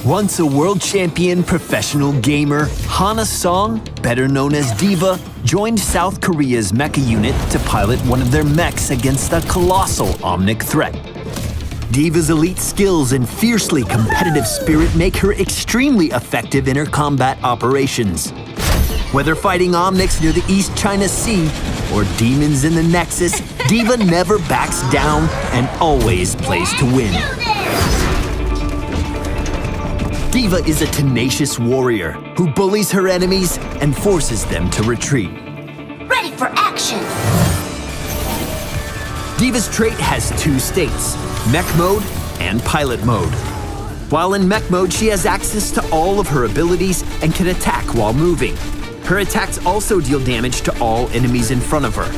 Once a world champion professional gamer, Hana Song, better known as D.Va, joined South Korea's mecha unit to pilot one of their mechs against a colossal Omnic threat. D.Va's elite skills and fiercely competitive spirit make her extremely effective in her combat operations. Whether fighting Omnics near the East China Sea or demons in the Nexus, D.Va never backs down and always plays to win. D.Va is a tenacious warrior who bullies her enemies and forces them to retreat. Ready for action! D.Va's trait has two states, mech mode and pilot mode. While in mech mode, she has access to all of her abilities and can attack while moving. Her attacks also deal damage to all enemies in front of her.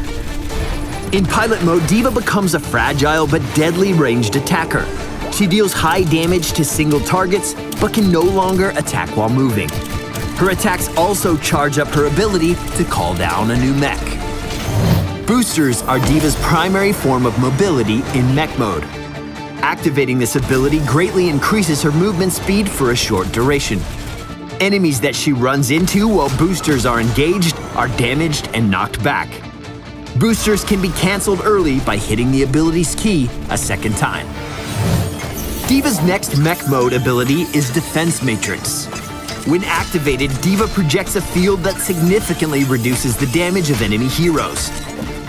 In pilot mode, D.Va becomes a fragile but deadly ranged attacker. She deals high damage to single targets, but can no longer attack while moving. Her attacks also charge up her ability to call down a new mech. Boosters are D.Va's primary form of mobility in mech mode. Activating this ability greatly increases her movement speed for a short duration. Enemies that she runs into while boosters are engaged are damaged and knocked back. Boosters can be cancelled early by hitting the ability's key a second time. D.Va's next mech mode ability is Defense Matrix. When activated, D.Va projects a field that significantly reduces the damage of enemy heroes.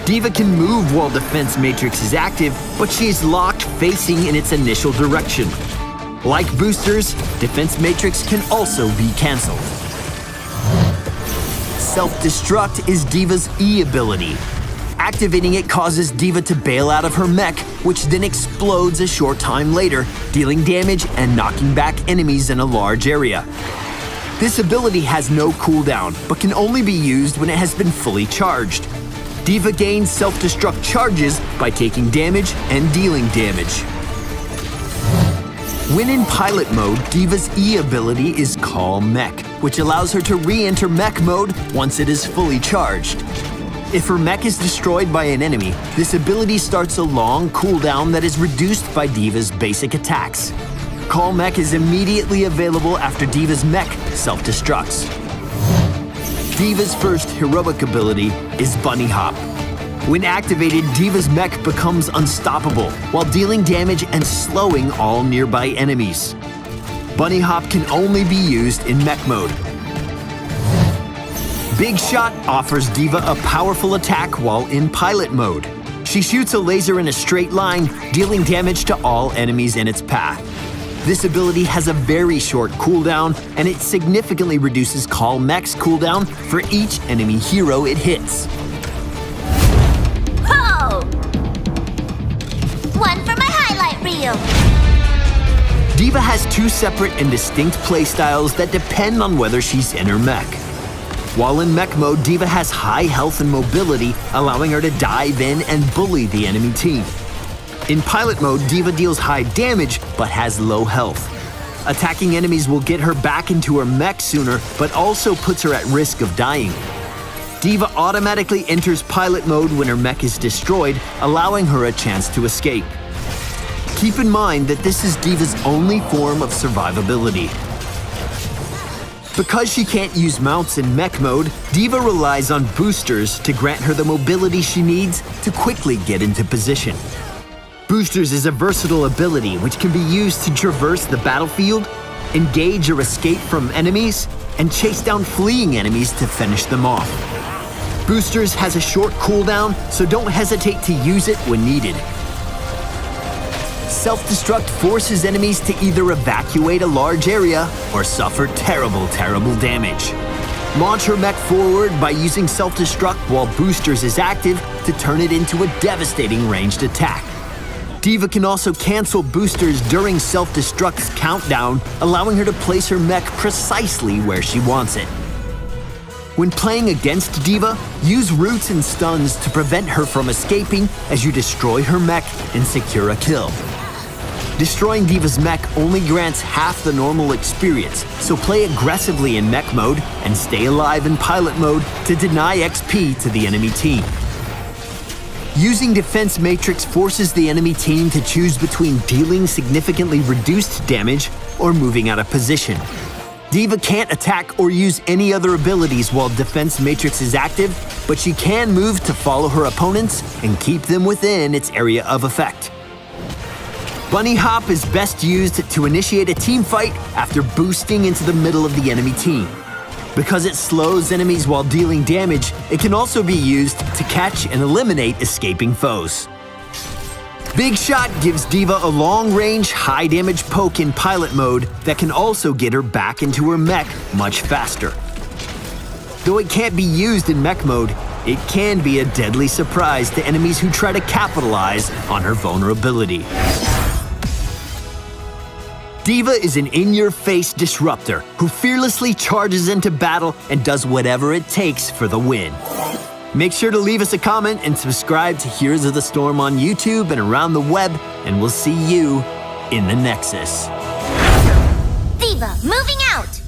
D.Va can move while Defense Matrix is active, but she is locked facing in its initial direction. Like boosters, Defense Matrix can also be cancelled. Self-Destruct is D.Va's E ability. Activating it causes D.Va to bail out of her mech, which then explodes a short time later, dealing damage and knocking back enemies in a large area. This ability has no cooldown, but can only be used when it has been fully charged. D.Va gains self-destruct charges by taking damage and dealing damage. When in pilot mode, D.Va's E ability is Call Mech, which allows her to re-enter mech mode once it is fully charged. If her mech is destroyed by an enemy, this ability starts a long cooldown that is reduced by D.Va's basic attacks. Call Mech is immediately available after D.Va's mech self-destructs. D.Va's first heroic ability is Bunny Hop. When activated, D.Va's mech becomes unstoppable while dealing damage and slowing all nearby enemies. Bunny Hop can only be used in mech mode. Big Shot offers D.Va a powerful attack while in pilot mode. She shoots a laser in a straight line, dealing damage to all enemies in its path. This ability has a very short cooldown, and it significantly reduces Call Mech's cooldown for each enemy hero it hits. Ho! One for my highlight reel. D.Va has two separate and distinct playstyles that depend on whether she's in her mech. While in mech mode, D.Va has high health and mobility, allowing her to dive in and bully the enemy team. In pilot mode, D.Va deals high damage, but has low health. Attacking enemies will get her back into her mech sooner, but also puts her at risk of dying. D.Va automatically enters pilot mode when her mech is destroyed, allowing her a chance to escape. Keep in mind that this is D.Va's only form of survivability. Because she can't use mounts in mech mode, D.Va relies on boosters to grant her the mobility she needs to quickly get into position. Boosters is a versatile ability which can be used to traverse the battlefield, engage or escape from enemies, and chase down fleeing enemies to finish them off. Boosters has a short cooldown, so don't hesitate to use it when needed. Self-destruct forces enemies to either evacuate a large area or suffer terrible damage. Launch her mech forward by using self-destruct while boosters is active to turn it into a devastating ranged attack. D.Va can also cancel boosters during self-destruct's countdown, allowing her to place her mech precisely where she wants it. When playing against D.Va, use roots and stuns to prevent her from escaping as you destroy her mech and secure a kill. Destroying D.Va's mech only grants half the normal experience, so play aggressively in mech mode and stay alive in pilot mode to deny XP to the enemy team. Using Defense Matrix forces the enemy team to choose between dealing significantly reduced damage or moving out of position. D.Va can't attack or use any other abilities while Defense Matrix is active, but she can move to follow her opponents and keep them within its area of effect. Bunny Hop is best used to initiate a team fight after boosting into the middle of the enemy team. Because it slows enemies while dealing damage, it can also be used to catch and eliminate escaping foes. Big Shot gives D.Va a long-range, high-damage poke in pilot mode that can also get her back into her mech much faster. Though it can't be used in mech mode, it can be a deadly surprise to enemies who try to capitalize on her vulnerability. D.Va is an in-your-face disruptor who fearlessly charges into battle and does whatever it takes for the win. Make sure to leave us a comment and subscribe to Heroes of the Storm on YouTube and around the web, and we'll see you in the Nexus. D.Va moving out!